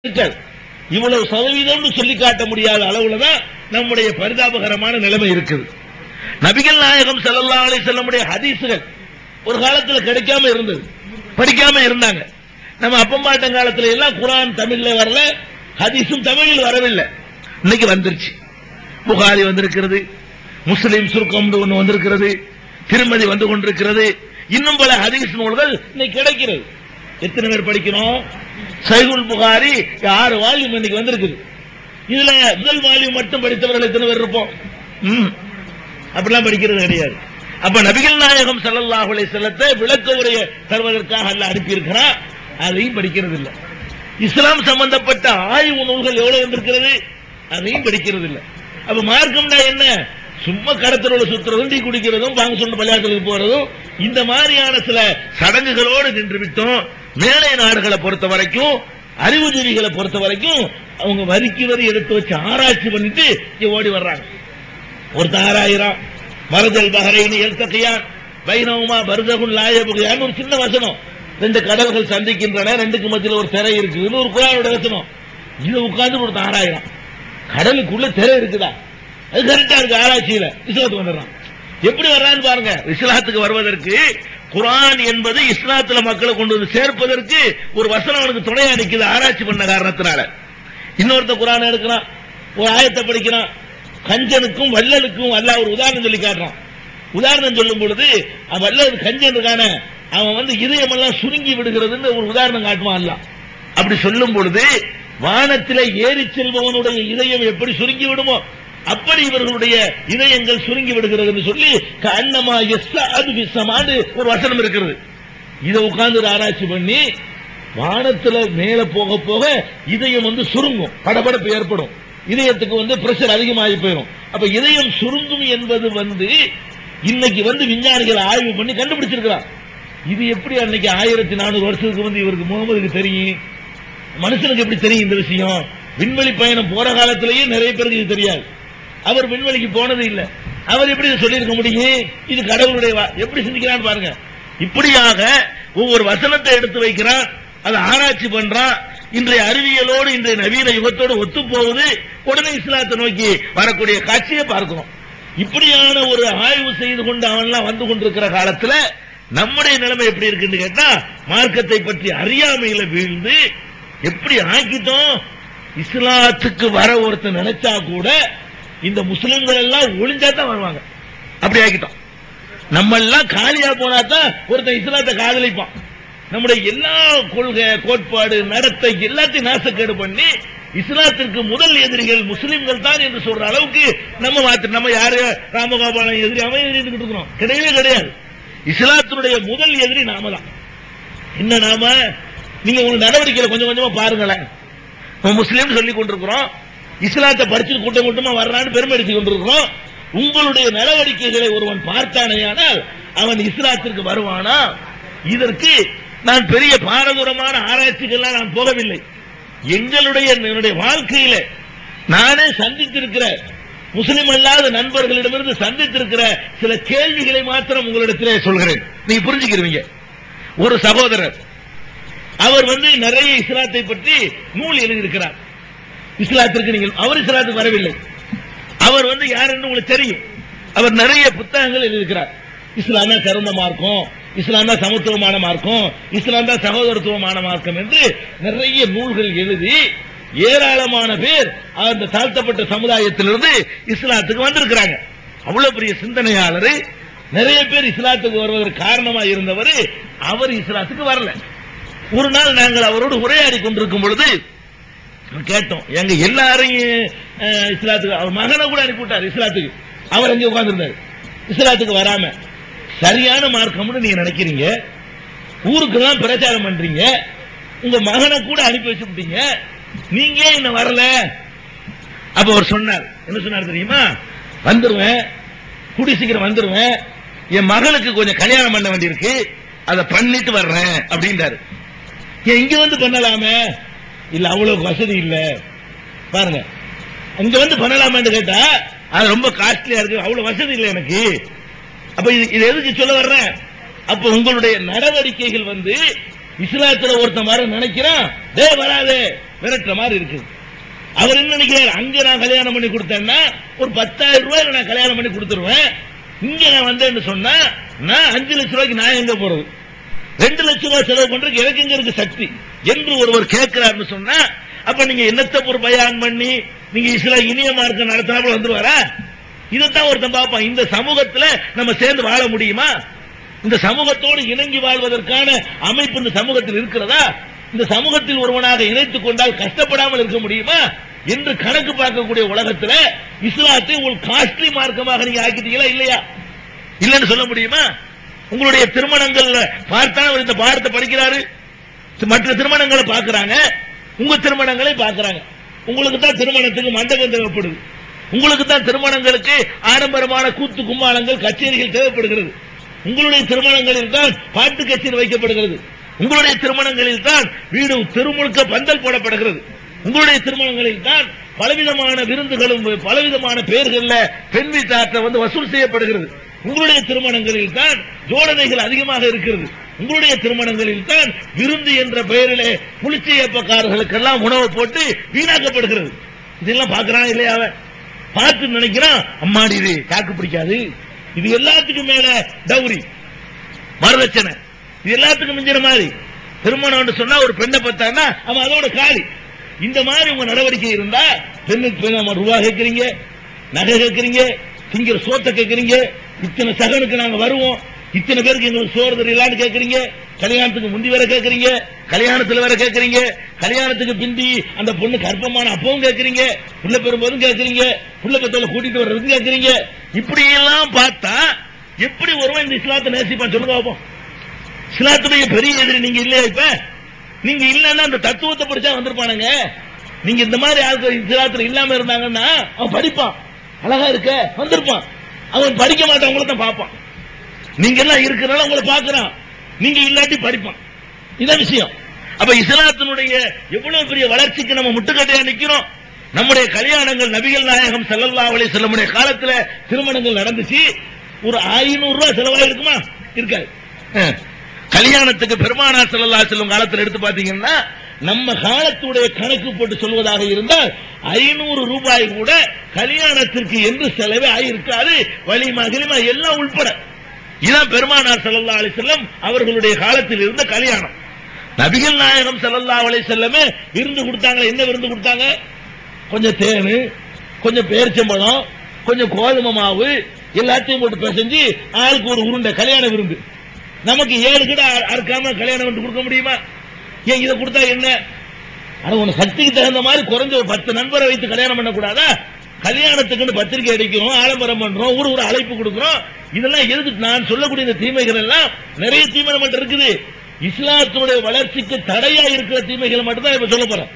இவ்வளவு சதவீதம் சொல்லி காட்ட முடியாத அளவுலதான் நம்முடைய பரிதாபகரமான நிலைமை இருக்குது. நபிகள் நாயகம் ஸல்லல்லாஹு அலைஹி வஸல்லம் ஹதீஸ்கள் ஒரு காலத்தில் கிடைக்காம இருந்தது, படிக்காம இருந்தாங்க. நம்ம அப்பம்பாட்டம் காலத்துல எல்லாம் குர்ஆன் தமிழ்ல வரல, ஹதீஸும் தமிழில் வரவில்லை. இன்னைக்கு வந்துருச்சு. புகாரி வந்திருக்கிறது, முஸ்லிம் சுருக்கம் ஒன்று வந்திருக்கிறது, திருமதி வந்து கொண்டிருக்கிறது, இன்னும் பல ஹதீஸ் நூல்கள் இன்னைக்கு கிடைக்கிறது. எத்தனை பேர் படிக்கிறோம்? சஹீஹுல் புகாரி 6 வால்யூம் இன்னைக்கு வந்திருக்குது. இதுல முதல் வால்யூம் மட்டும் படித்தவர்கள் எத்தனை பேர் இருப்போம்? அப்படிலாம் படிக்கிறது கிடையாது. அப்ப நபிகள் நாயகம் ஸல்லல்லாஹு அலைஹி வஸல்லத்தை விளக்க உரைய தருவதற்காக அல்லாஹ் அனுப்பி இருக்கிறான், அதையும் படிக்கிறது இல்லை. இஸ்லாம் சம்பந்தப்பட்ட ஆய்வு நூல்கள் எவ்வளவு வந்திருக்கிறது, அதையும் படிக்கிறது இல்லை. அப்ப மார்க்கம்னா என்ன? சும்மா கடத்தலோட சுத்துறதும், டீ குடிக்கிறதும், பாங்க சொன்ன பள்ளியாசலுக்கு போறதும், இந்த மாதிரியான சில சடங்குகளோடு நின்று விட்டோம். மேலை நாடுகளை பொறுத்த வரைக்கும், அறிவுஜீவிகளை பொறுத்த வரைக்கும் அவங்க வரிக்கு வரி எடுத்து வச்சு ஆராய்ச்சி பண்ணிட்டு ஓடி வர்றாங்க. ஒருத்தர் ஆராயிரம் மரஜல் பஹரைனி எல்தகியான் பைனவுமா பர்ஸகுன் லா யப்கியான், ஒரு சின்ன வசனம். 2 கடல்கள் சந்திக்கின்றன, 2க்கு மத்தியில் ஒரு திரை இருக்குதுன்னு ஒரு குர்ஆனோட வசனம். இதை உட்கார்ந்து ஒருத்தர் ஆராயிரம், கடலுக்குள்ள திரை இருக்குதா? அது கரெக்டா இருக்கு. ஆராய்ச்சியில இஸ்லாத்துக்கு வந்துடுறான். எப்படி வர்றான்னு பாருங்க. இஸ்லாத்துக்கு வருவதற்கு குர்ஆன் என்பது இஸ்லாத்துல மக்களை கொண்டு வந்து சேர்ப்பதற்கு ஒரு வசனம் அவனுக்கு துணையா நிக்குது, ஆராய்ச்சி பண்ண காரணத்தினால. இன்னொருத்த குர்ஆன் எடுக்கிறான், ஒரு ஆயத்தை படிக்கிறான், கஞ்சனுக்கும் வள்ளலுக்கும் அல்லாஹ் ஒரு உதாரணம் சொல்லி காட்டுறான். உதாரணம் சொல்லும் பொழுது வள்ளல் கஞ்சன் இருக்கான, அவன் இதயமெல்லாம் சுருங்கி விடுகிறதுன்னு ஒரு உதாரணம் காட்டுவான் அல்லாஹ். அப்படி சொல்லும் பொழுது வானத்திலே ஏறி செல்பவனுடைய இதயம் எப்படி சுருங்கி விடுமோ அப்படி இவர்களுடைய இதயங்கள் சுருங்கி விடுகிறது என்று சொல்லி கண்ணமா யஸ்ஸஅது பிஸ்ஸமான்னு ஒரு வசனம் இருக்கிறது. இதை உட்கார்ந்து ஆராய்ச்சி பண்ணி வானத்துல மேல போக போக இதயம் சுருங்கும், படபடப்பு ஏற்படும், இதயத்துக்கு பிரஷர் அதிகமாகி போயிடும். அப்ப இதயம் சுருங்கும் என்பது இன்னைக்கு விஞ்ஞானிகள் ஆய்வு பண்ணி கண்டுபிடிச்சிருக்கிறார். இது எப்படி அன்னைக்கு 1400 வருஷத்துக்கு இவருக்கு முகமதுக்கு தெரியும்? மனுஷனுக்கு எப்படி தெரியும் இந்த விஷயம்? விண்வெளி பயணம் போற காலத்திலேயே நிறைய பேருக்கு இது தெரியாது. அவர் விண்வெளிக்கு போனது இல்லை, அவர் எப்படி சொல்லியிருக்க முடியும்? இது கடவுளுடைய எப்படி சிந்திக்கிறான்னு பாருங்க. இப்படியாக ஒவ்வொரு வசனத்தை எடுத்து வைக்கிறான், அதை ஆராய்ச்சி பண்றான். இன்றைய அறிவியலோடு இன்றைய நவீன யுகத்தோடு ஒத்து போகுது. உடனே இஸ்லாத்தை நோக்கி வரக்கூடிய காட்சியை பார்க்கிறோம். இப்படியான ஒரு ஆய்வு செய்து கொண்டு அவன்லாம் வந்து கொண்டிருக்கிற காலத்துல நம்முடைய நிலைமை எப்படி இருக்குன்னு கேட்டா, மார்க்கத்தை பற்றி அறியாமையில வீழ்ந்து எப்படி ஆக்கிட்டோம். இஸ்லாத்துக்கு வர ஒருத்தர் நினைச்சா கூட இந்த முஸ்லிம்கள் எல்லாம் ஒளிஞ்சா தான் வருவாங்க, அப்படி ஆக்கிட்டோம். நம்ம எல்லாம் காலியா போனா தான் ஒருத்தர் இஸ்லாத்தை காதலிப்பான். நம்முடைய எல்லா கொள்கை, கோட்பாடு, நடத்தை எல்லாத்தையும் நாசக்கேடு பண்ணி இஸ்லாத்திற்கு முதல் எதிரிகள் முஸ்லிம்கள் தான் என்று சொல்ற அளவுக்கு நம்ம யாரு ராமகோபாலன் எதிரி, அவன் எதிரி இருக்கிறோம்? கிடையவே கிடையாது. இஸ்லாத்தினுடைய முதல் எதிரி நாம தான். என்ன நாம? நீங்க உங்க நடவடிக்கையில கொஞ்சம் கொஞ்சமா பாருங்களேன். முஸ்லீம் சொல்லி கொண்டிருக்கிறோம், இஸ்லாத்தை படிச்சு கூட்டம் கூட்டமா வர்றான்னு பெருமை அடித்துக் கொண்டிருக்கிறோம். உங்களுடைய நடவடிக்கைகளை ஒருவன் பார்த்தானேயானால் அவன் இஸ்லாத்திற்கு வருவானா? இதற்கு நான் பெரிய பாரதூரமான ஆராய்ச்சிகள்லாம் நான் போகவில்லை. என்னுடைய வாழ்க்கையில நானே சந்தித்திருக்கிற முஸ்லிம் அல்லாத நண்பர்களிடமிருந்து சந்தித்திருக்கிற சில கேள்விகளை மாத்திரம் உங்களிடத்திலே சொல்கிறேன், நீங்க புரிஞ்சுக்கிறீங்க. ஒரு சகோதரர், அவர் நிறைய இஸ்லாத்தை பற்றி நூல் எழுதியிருக்கிறார். இஸ்லாத்திற்கு அவர் இஸ்லாத்துக்கு வரவில்லை. அவர் யாருன்னு உங்களுக்கு தெரியும். அவர் நிறைய புத்தகங்கள் எழுதியிருக்கிறார். இஸ்லாம் தான் சிறந்த மார்க்கம், இஸ்லாம் தான் சமத்துவமான மார்க்கம், இஸ்லாம் தான் சகோதரத்துவமான மார்க்கம் என்று நிறைய நூல்கள் எழுதி ஏராளமான பேர் அந்த தாழ்த்தப்பட்ட சமுதாயத்திலிருந்து இஸ்லாத்துக்கு வந்திருக்கிறாங்க. அவ்வளவு பெரிய சிந்தனையாளர், நிறைய பேர் இஸ்லாத்துக்கு வருவதற்கு காரணமா இருந்தவர். அவர் இஸ்லாத்துக்கு வரல. ஒரு நாள் நாங்கள் அவரோடு உரையாடி கொண்டிருக்கும் பொழுது கேட்டோம், எங்க எல்லாரையும் இஸ்லாத்துக்கு, அவர் மகனை கூட அனுப்பிவிட்டார் இஸ்லாத்துக்கு. அவர் அங்கே உட்கார்ந்துருந்தார், இஸ்லாத்துக்கு வராம. சரியான மார்க்கம்னு நீங்க நினைக்கிறீங்க, ஊருக்கெல்லாம் பிரச்சாரம் பண்றீங்க, உங்க மகனை கூட அனுப்பி வச்சுட்டீங்க, நீங்க இன்னும் வரல. அப்ப அவர் சொன்னார், என்ன சொன்னார் தெரியுமா? வந்துருவேன், கூடி சீக்கிரம் வந்துருவேன், என் மகளுக்கு கொஞ்சம் கல்யாணம் பண்ண வேண்டியிருக்கு, அதை பண்ணிட்டு வர்றேன் அப்படின்றாரு. இங்க பண்ணலாமே? இல்ல, அவ்வளவு வசதி இல்ல. பாருங்க, இங்க பண்ணலாமே கேட்டா அது ரொம்ப காஸ்ட்லியா இருக்கு, அவ்வளவு வசதி இல்லை எனக்கு. அப்ப இது எதுக்கு சொல்ல வர்றேன்? அப்ப உங்களுடைய நடவடிக்கைகள் இஸ்லாத்துல ஒருத்தன் வர நினைக்கிறான், டே வராது, விரட்டுற மாதிரி இருக்குது. அவர் என்ன நினைக்கிறார், அங்க நான் கல்யாணம் பண்ணி கொடுத்தேன்னா ஒரு 10,000 ரூபாய் நான் கல்யாணம் பண்ணி கொடுத்துருவேன், இங்க நான் வந்தேன்னு சொன்னா நான் 5 லட்சம் ரூபாய்க்கு நான் எங்க போறது, 2 லட்சம் ரூபாய் செலவு பண்றதுக்கு எனக்கு எங்க இருக்கு சக்தி என்று ஒருவர் கேட்கிறார்னு சொன்னா, அப்ப நீங்க என்னத்தை ஒரு பயான் பண்ணி நீங்க இஸ்லாம் இனிய மார்க்கம் நடத்தினாப்புல வந்துருவாரா? இதைத்தான் ஒருத்தன் பார்ப்பான். இந்த சமூகத்துல நம்ம சேர்ந்து வாழ முடியுமா? இந்த சமூகத்தோடு இணங்கி வாழ்வதற்கான அமைப்பு இந்த சமூகத்தில் இருக்கிறதா? இந்த சமூகத்தில் ஒருவனாக இணைத்துக் கொண்டால் கஷ்டப்படாமல் இருக்க முடியுமா என்று கணக்கு பார்க்கக்கூடிய உலகத்துல இஸ்லாத்தை ஒரு காஸ்ட்லி மார்க்கமாக நீங்க ஆக்கிட்டீங்களா இல்லையா? இல்லன்னு சொல்ல முடியுமா? உங்களுடைய திருமணங்கள் பார்த்தா அவர் இந்த பாடத்தை படிக்கிறாரு, மற்ற திருமணங்களை பார்க்கிறாங்க, உங்க திருமணங்களை பார்க்கிறாங்க. உங்களுக்கு தான் திருமணத்துக்கு மண்டபம் தேவைப்படுது, உங்களுக்கு தான் திருமணங்களுக்கு ஆடம்பரமான கூத்து கும்மாளங்கள் கச்சேரிகள் தேவைப்படுகிறது, உங்களுடைய திருமணங்களில் தான் பாட்டு கச்சேரி வைக்கப்படுகிறது, உங்களுடைய திருமணங்களில் தான் வீடு திருமுழுக்க பந்தல் போடப்படுகிறது, உங்களுடைய திருமணங்களில் தான் பலவிதமான விருந்துகளும் பலவிதமான பெயர்கள்ல பெண் வீட்டாற்ற வசூல் செய்யப்படுகிறது, உங்களுடைய திருமணங்களில் தான் ஜோடனைகள் அதிகமாக இருக்கிறது, உங்களுடைய திருமணங்களில் தான் விருந்து என்ற பெயரிலே புளிச்சையப்பக்காரர்களுக்கெல்லாம் உணவு போட்டு வீணாக்கப்படுகிறது. இதெல்லாம் பார்க்கிறான் இல்லையா? அவன் பார்த்து நினைக்கிறான், அம்மாடி இது காக்கு பிடிக்காது, இது எல்லாத்துக்கும் மேல டவுரி வரதட்சணை, இது எல்லாத்துக்கும் மிஞ்சிற மாதிரி திருமணம் சொன்னா ஒரு பெண்ணை பார்த்தான்னா அவன் அதோட காலி. இந்த மாதிரி உங்க நடவடிக்கை இருந்தா பெண்ணுக்கு ரூபாய் கேட்கறீங்க, நகை கேட்கறீங்க, திங்கிற சோத்தை கேட்கறீங்க, இத்தனை சகனுக்கு நாங்க வருவோம், இத்தனை பேருக்கு எங்களுக்கு சோறு தெரியலான்னு கேட்கறீங்க, கல்யாணத்துக்கு முந்தி வேற கேட்கறீங்க, கல்யாணத்துல வேற கேட்கறீங்க, கல்யாணத்துக்கு பிந்தி அந்த பொண்ணு கற்பமான அப்பவும் கேட்கறீங்க, புள்ள பெறும்போதும் கேட்கறீங்க, புள்ள பெத்தோட கூட்டிட்டு வர்றதுக்கு கேட்கறீங்க. இப்படி எல்லாம் பார்த்தா எப்படி ஒருவன் இந்த இஸ்லாத்தை நேசிப்பான் சொல்லுங்க பாப்போம். இஸ்லாத்துடைய பெரிய எதிரி நீங்க இல்லையா? இப்ப நீங்க இல்லன்னா அந்த தத்துவத்தை படிச்சா வந்திருப்பானுங்க. நீங்க இந்த மாதிரி ஆட்கள் இஸ்லாத்துல இல்லாம இருந்தாங்கன்னா அவன் படிப்பான், அழகா இருக்க வந்திருப்பான், அவன் படிக்க மாட்டான், உங்களை தான் பார்ப்பான். நீங்க எல்லாம் இருக்கிறனால உங்களை பார்க்கிறான், நீங்க இல்லாட்டி படிப்பான். இதான் விஷயம். அப்ப இஸ்லாத்தினுடைய எவ்வளவு பெரிய வளர்ச்சிக்கு நம்ம முட்டுக்கட்டையா நிக்கிறோம். நம்முடைய கல்யாணங்கள் நபிகள் நாயகம் ஸல்லல்லாஹு அலைஹி வஸல்லம் காலத்துல திருமணங்கள் நடந்துச்சு, ஒரு 500 ரூபாய் செலவாயிருக்குமா? இருக்காது. கல்யாணத்துக்கு பெருமானார் ஸல்லல்லாஹு அலைஹி வஸல்லம் காலத்தில் எடுத்து பாத்தீங்கன்னா நம்ம காலத்துடைய கணக்கு போட்டு சொல்வதாக இருந்தால் 500 ரூபாய் கூட கல்யாணத்திற்கு என்று செலவே ஆயிருக்காது, வலிமா கிலிமா எல்லாம் உள்பட. இதான் பெருமானார் ஸல்லல்லாஹு அலைஹி வஸல்லம் அவர்களுடைய காலத்தில் இருந்த கல்யாணம். நபிகள் நாயகம் ஸல்லல்லாஹு அலைஹி வஸல்லம் விருந்து கொடுத்தாங்க. என்ன விருந்து கொடுத்தாங்க? கொஞ்சம் தேனு, கொஞ்சம் பேரிச்சம்பழம், கொஞ்சம் கோதுமை மாவு எல்லாத்தையும் போட்டு பிசைஞ்சு ஆளுக்கு ஒரு உருண்டை கல்யாண விருந்து. நமக்கு 7 கிட்ட அறுக்காம கல்யாணம் விருந்து கொடுக்க முடியுமா? ஏன் இதை கொடுத்தா என்ன? உன சக்திக்கு தகுந்த மாதிரி குறைஞ்ச ஒரு 10 நண்பரை வைத்து கல்யாணம் பண்ணக்கூடாதா? கல்யாணத்துக்கு பத்திரிகை அடிக்கிறோம், ஆடம்பரம் பண்றோம், ஊர் அழைப்பு கொடுக்கிறோம். இதெல்லாம் எதுக்கு? நான் சொல்லக்கூடிய இந்த தீமைகள் எல்லாம் நிறைய தீமை மட்டும் இருக்குது. இஸ்லாத்துடைய வளர்ச்சிக்கு தடையா இருக்கிற தீமைகள் மட்டும் தான் இப்ப சொல்ல போறேன்.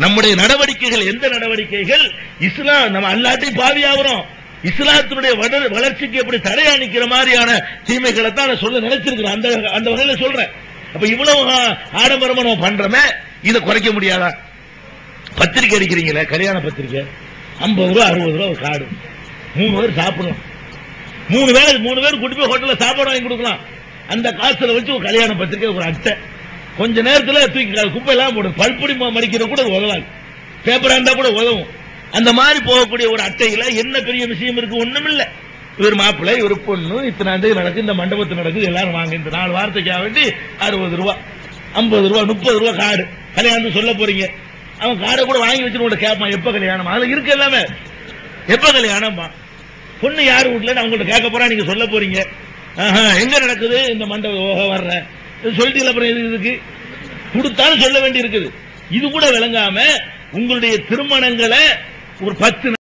நம்முடைய நடவடிக்கைகள் எந்த நடவடிக்கைகள் இஸ்லாம் நம்ம அல்லாட்டையும் பாவியாகிறோம், இஸ்லாத்தினுடைய வளர்ச்சிக்கு எப்படி தடையா நிக்கிற மாதிரியான தீமைகளை தான் நான் சொல்ல நினைச்சிருக்கிறேன். அந்த வகையில சொல்றேன். அப்ப இவ்வளவு ஆடம்பரமா நம்ம பண்றோமே, இதை குறைக்க முடியாதா? பத்திரிகை அடிக்கிறீங்களே, கல்யாண பத்திரிகை 50 ரூபா 60 ரூபா ஒரு கார்டு, 3 பேர் சாப்பிடலாம், 3 பேர் கூட்டி போய் ஹோட்டல்ல சாப்பாடு வாங்கி கொடுக்கலாம். அந்த காசுல வச்சு ஒரு கல்யாண பத்திரிகை ஒரு அட்டை கொஞ்ச நேரத்தில் தூக்கி குப்பை எல்லாம் போடும், பல்பொடி மடிக்கிற கூட உதவாது, பேப்பரா இருந்தா கூட உதவும். அந்த மாதிரி போகக்கூடிய ஒரு அட்டையில என்ன பெரிய விஷயம் இருக்கு? ஒண்ணும் இல்ல. இவர் மாப்பிள்ளை, இவர் பொண்ணு, இத்தனை நடக்குது, இந்த மண்டபத்தில் நடக்குது, எல்லாரும் வாங்க, இந்த 4 வாரத்துக்காக வேண்டி 60 ரூபா 50 ரூபா 30 ரூபா கார்டு கல்யாணம் சொல்ல போறீங்க. அவன் கார்டை கூட வாங்கி வச்சு கேட்பான், எப்ப கல்யாணம்? அதுல இருக்கு எல்லாமே. எப்ப கல்யாணம்? பொண்ணு யாரு வீட்டுல அவங்கள்ட்ட கேட்க போறா, நீங்க சொல்ல போறீங்க. எங்க நடக்குது? இந்த மண்டபம் வர்றேன் சொல்லிட்டு அப்புறம் இதுக்கு கொடுத்தாலும் சொல்ல வேண்டி இருக்குது. இது கூட விளங்காம உங்களுடைய திருமணங்களை ஒரு 10